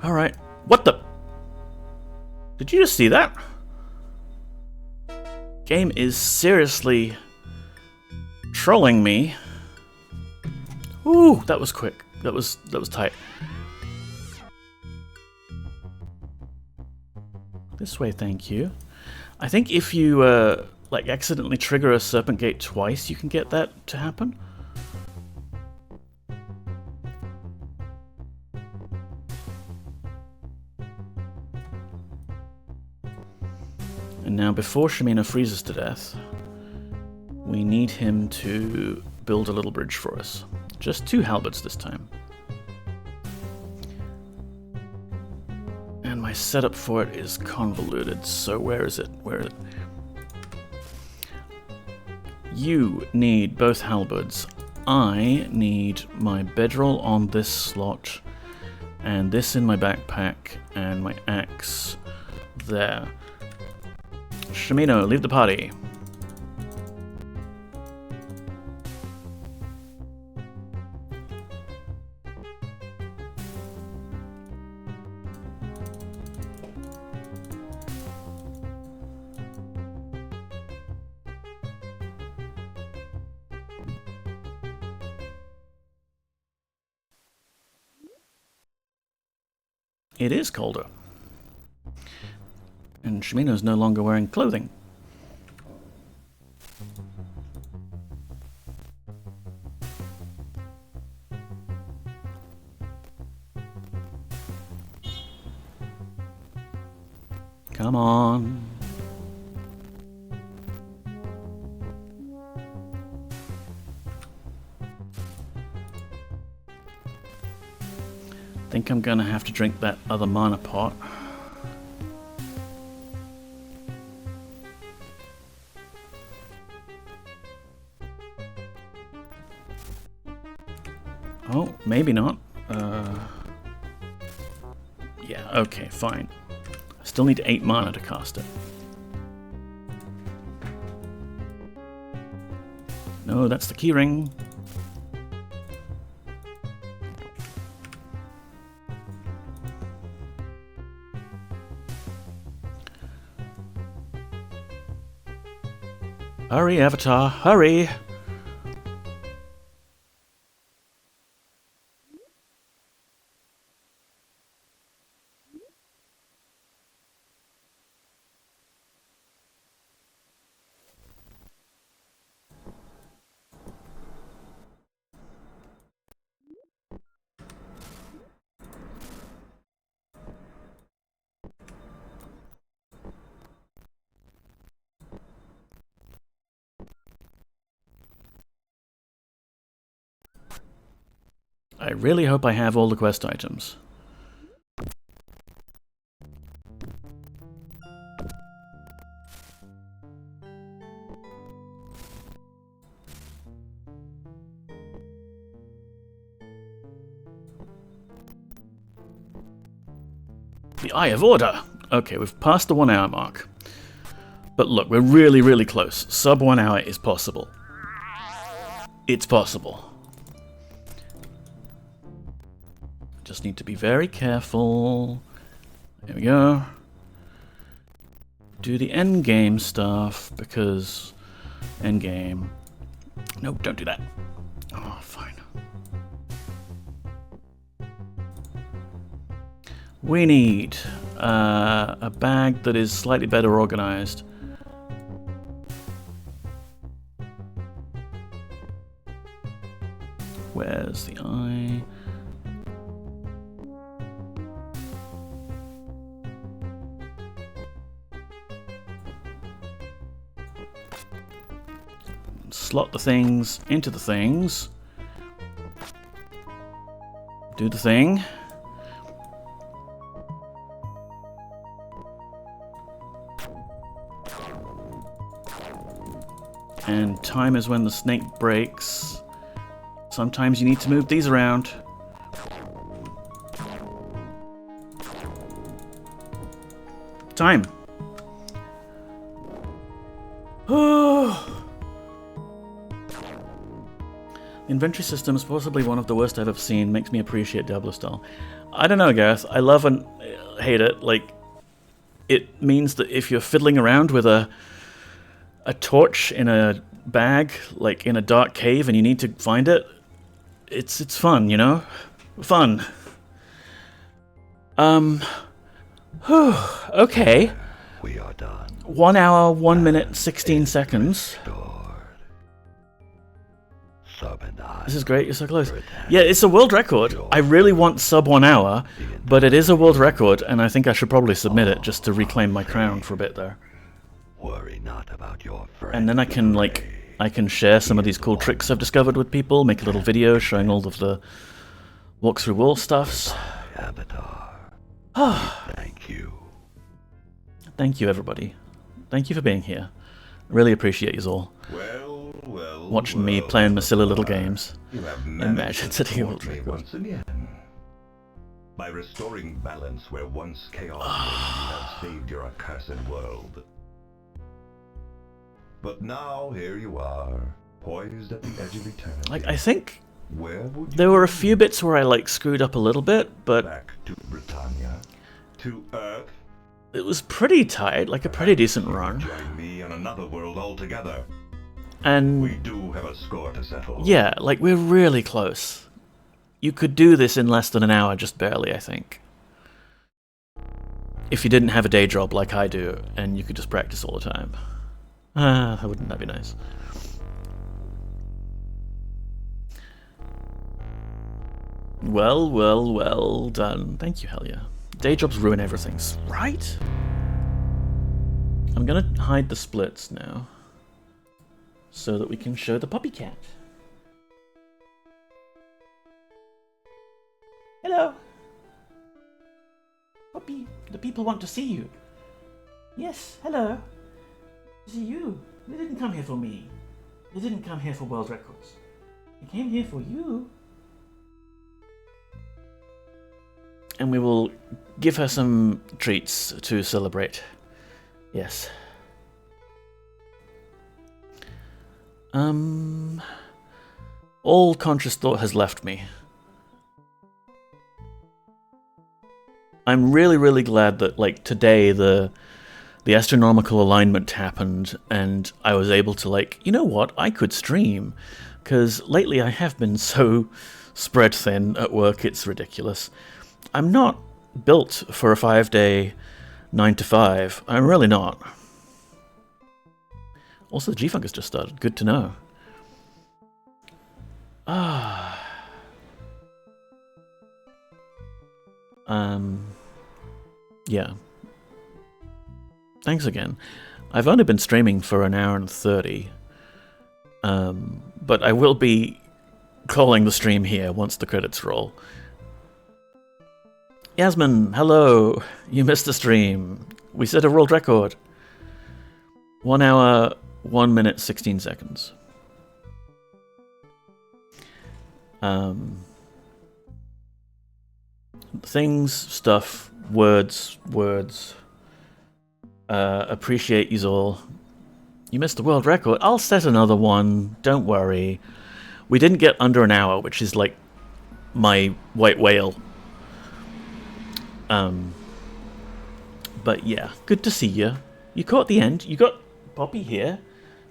Alright. What the? Did you just see that? Game is seriously trolling me. Ooh, that was quick. That was tight. This way, thank you. I think if you like accidentally trigger a Serpent Gate twice, you can get that to happen. And now, before Shimino freezes to death, we need him to build a little bridge for us. Just 2 halberds this time. And my setup for it is convoluted, so where is it? Where is it? You need both halberds. I need my bedroll on this slot, and this in my backpack, and my axe there. Shimino, leave the party. It is colder. And Shimino's no longer wearing clothing. Come on. I think I'm gonna have to drink that other mana pot. Maybe not. Yeah, okay, fine. I still need 8 mana to cast it. No, that's the keyring. Hurry, Avatar, hurry! I really hope I have all the quest items. The Eye of Order! Okay, we've passed the 1 hour mark. But look, we're really, really close. Sub 1 hour is possible. It's possible. Just need to be very careful. There we go. Do the endgame stuff, because... Endgame. Nope, don't do that. Oh, fine. We need a bag that is slightly better organized. Where's the eye? Slot the things into the things. Do the thing. And time is when the snake breaks. Sometimes you need to move these around. Time. Oh. The inventory system is possibly one of the worst I've ever seen. Makes me appreciate Diablo style. I don't know, Gareth. I love and hate it. Like, it means that if you're fiddling around with a torch in a bag, like in a dark cave, and you need to find it, it's fun, you know? Fun. Okay. We are done. 1 hour, 1 minute, 16 seconds. Serpent Eye. This is great, you're so close. Yeah, it's a world record. I really want sub 1 hour, but it is a world record, and I think I should probably submit it just to reclaim my crown for a bit there. Worry not about your friend. And then I can, like, I can share some of these cool tricks I've discovered with people, make a little video showing all of the walk-through wall stuffs. Avatar. Thank you. Thank you, everybody. Thank you for being here. I really appreciate you all. Watching me playing my silly little games. You have Imagine setting a world record. once again. By restoring balance where once chaos reigned, you have saved your accursed world. But now here you are, poised at the edge of eternity. Like, I think Where would you there were a few bits where I, like, screwed up a little bit, but back to Britannia, to Earth? it was pretty tight, like a pretty decent run. Join me on another world altogether. And We do have a score to settle. yeah, like, we're really close. You could do this in less than an hour, just barely, I think. If you didn't have a day job like I do, and you could just practice all the time. Wouldn't that be nice? Well, well, well done. Thank you, Helia. Day jobs ruin everything, right? I'm gonna hide the splits now, so that we can show the puppy cat. Hello! Puppy, the people want to see you. Yes, hello. See you. You didn't come here for me. You didn't come here for world records. You came here for you. and we will give her some treats to celebrate. Yes. All conscious thought has left me. I'm really, really glad that, like, today the astronomical alignment happened and I was able to, like, you know what, I could stream. Because lately I have been so spread thin at work, it's ridiculous. I'm not built for a 5-day 9 to 5. I'm really not. Also, the G-Funk has just started. Good to know. Yeah. Thanks again. I've only been streaming for an hour and 30. But I will be calling the stream here once the credits roll. Yasmin, hello! You missed the stream. We set a world record. 1 hour, 1 minute, 16 seconds. Things, stuff, words. Appreciate yous all. You missed the world record. I'll set another one. Don't worry. We didn't get under an hour, which is like my white whale. But yeah, good to see you. You caught the end. You got Poppy here,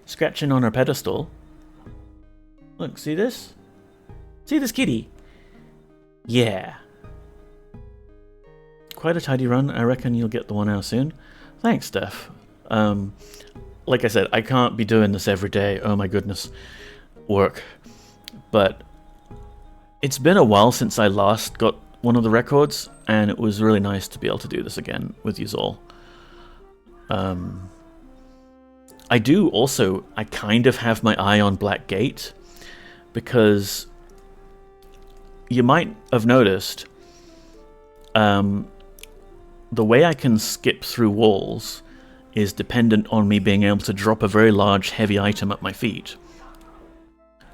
scratching on her pedestal. Look, see this? See this kitty? Yeah. Quite a tidy run. I reckon you'll get the 1 hour soon. Thanks, Steph. Like I said, I can't be doing this every day. Oh my goodness. Work. But it's been a while since I last got one of the records, and it was really nice to be able to do this again with you all. I kind of have my eye on Black Gate, because you might have noticed the way I can skip through walls is dependent on me being able to drop a very large heavy item at my feet,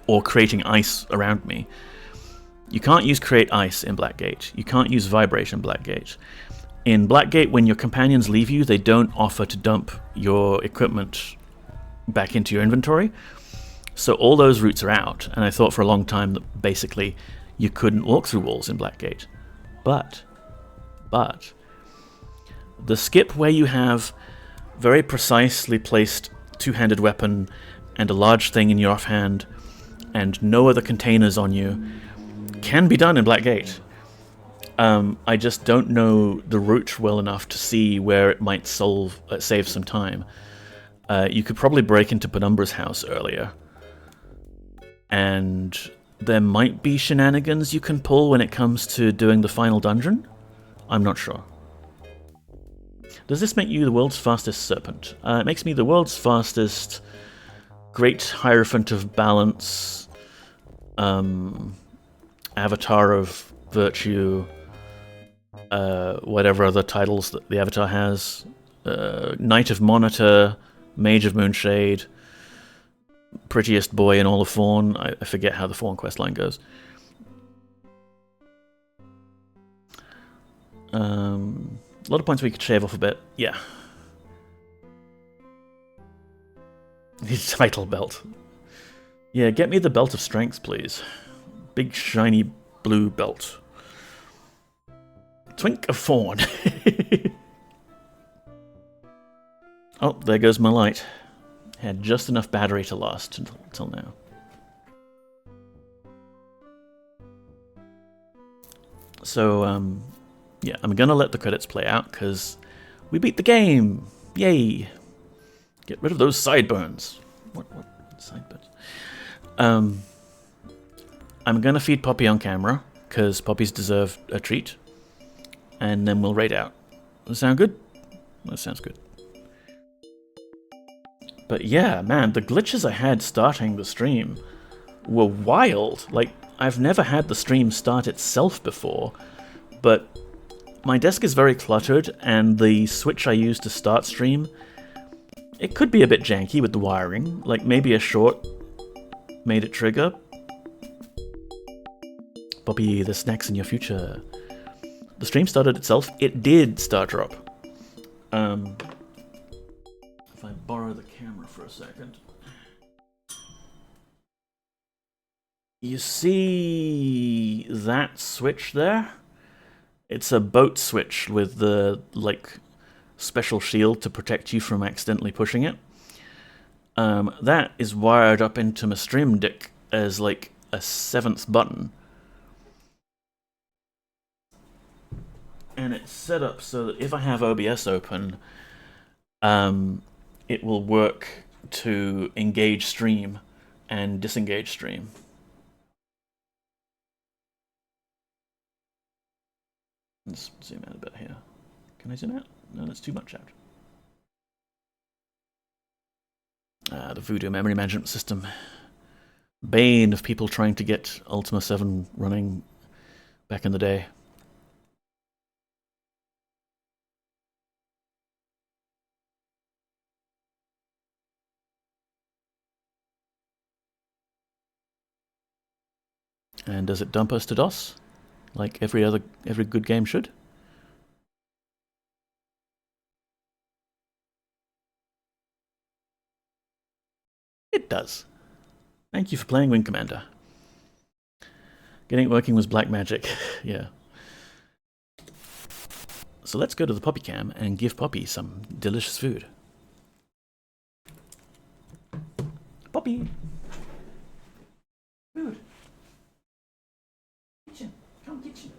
or creating ice around me. You can't use create ice in Blackgate. You can't use vibration in Blackgate. In Blackgate, when your companions leave you, they don't offer to dump your equipment back into your inventory. So all those routes are out, and I thought for a long time that basically you couldn't walk through walls in Blackgate. But the skip where you have very precisely placed two-handed weapon and a large thing in your offhand and no other containers on you can be done in Blackgate. I just don't know the route well enough to see where it might save some time. You could probably break into Penumbra's house earlier, and there might be shenanigans you can pull when it comes to doing the final dungeon. I'm not sure. Does this make you the world's fastest serpent? It makes me the world's fastest Great Hierophant of Balance, Avatar of Virtue, whatever other titles that the Avatar has, Knight of Monitor, Mage of Moonshade, Prettiest Boy in all of Fawn. I forget how the Fawn questline goes. A lot of points we could shave off a bit. Yeah. His title belt. Yeah, get me the Belt of Strength, please. Big, shiny, blue belt. Twink of Fawn. Oh, there goes my light. Had just enough battery to last until now. So, yeah, I'm gonna let the credits play out, because we beat the game! Yay! Get rid of those sideburns. What sideburns? I'm gonna feed Poppy on camera, because Poppies deserve a treat. And then we'll raid out. Does that sound good? That sounds good. But yeah, man, the glitches I had starting the stream were wild. Like, I've never had the stream start itself before, but my desk is very cluttered, and the switch I use to start stream, it could be a bit janky with the wiring. Like, maybe a short made it trigger. Bobby, the snacks in your future. The stream started itself. It did start drop. If I borrow the camera for a second. You see that switch there? It's a boat switch with the, like, special shield to protect you from accidentally pushing it. That is wired up into my stream deck as, like, a 7th button. And it's set up so that if I have OBS open, it will work to engage stream and disengage stream. Let's zoom out a bit here. Can I zoom out? No, that's too much out. The Voodoo memory management system. Bane of people trying to get Ultima 7 running back in the day. And does it dump us to DOS? Like every good game should? It does. Thank you for playing Wing Commander. Getting it working was black magic. Yeah. So let's go to the Poppy Cam and give Poppy some delicious food. Poppy! Food! Kitchen! Come kitchen!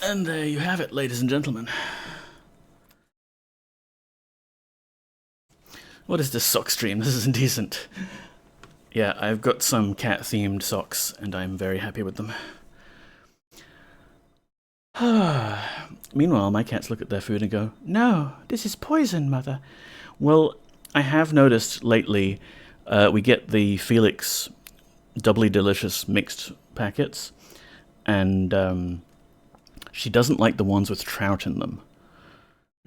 And there you have it, ladies and gentlemen. What is this sock stream? This is indecent. Yeah, I've got some cat-themed socks, and I'm very happy with them. Meanwhile, my cats look at their food and go, "No, this is poison, Mother." Well, I have noticed lately we get the Felix Doubly Delicious mixed packets, and she doesn't like the ones with trout in them.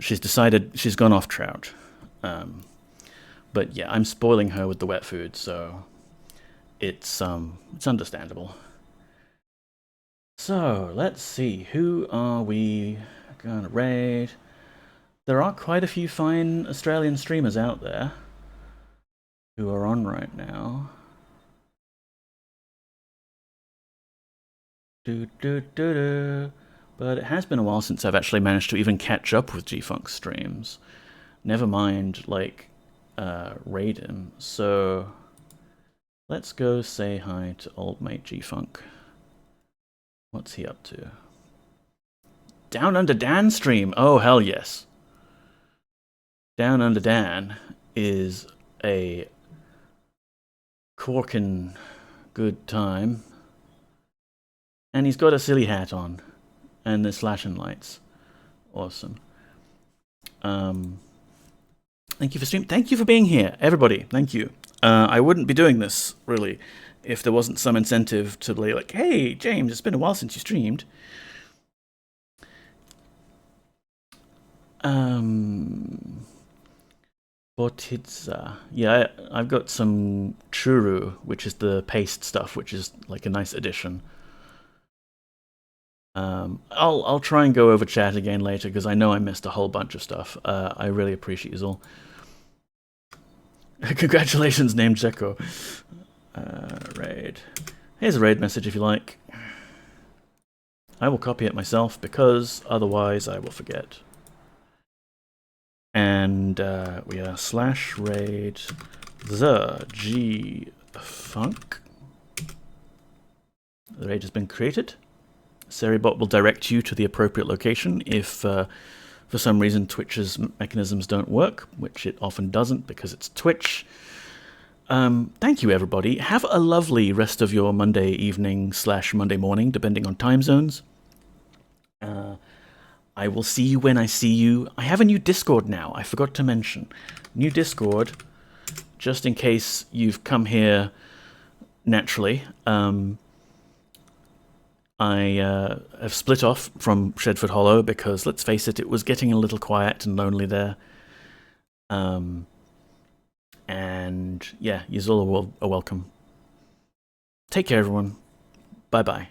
She's decided she's gone off trout. But yeah, I'm spoiling her with the wet food, so it's understandable. So let's see, who are we gonna raid? There are quite a few fine Australian streamers out there who are on right now. But it has been a while since I've actually managed to even catch up with G-Funk's streams. Never mind, like, raid him. So let's go say hi to old mate G-Funk. What's he up to? Down Under Dan stream! Oh, hell yes. Down Under Dan is a corking good time. And he's got a silly hat on. And there's flashing lights. Awesome. Thank you for stream. Thank you for being here, everybody. Thank you. I wouldn't be doing this, really, if there wasn't some incentive to be like, "Hey, James, it's been a while since you streamed." Botitza. Yeah, I've got some churu, which is the paste stuff, which is like a nice addition. I'll try and go over chat again later because I know I missed a whole bunch of stuff. I really appreciate you all. Congratulations, named Zeko. Raid. Here's a raid message if you like. I will copy it myself because otherwise I will forget. And we are /raid the G-Funk. The raid has been created. Seribot will direct you to the appropriate location if for some reason Twitch's mechanisms don't work, which it often doesn't because it's Twitch. Thank you, everybody. Have a lovely rest of your Monday evening / Monday morning, depending on time zones. I will see you when I see you. I have a new Discord now. I forgot to mention. New Discord, just in case you've come here naturally. I have split off from Shedford Hollow because, let's face it, it was getting a little quiet and lonely there. And yeah, you're all are welcome. Take care, everyone. Bye-bye.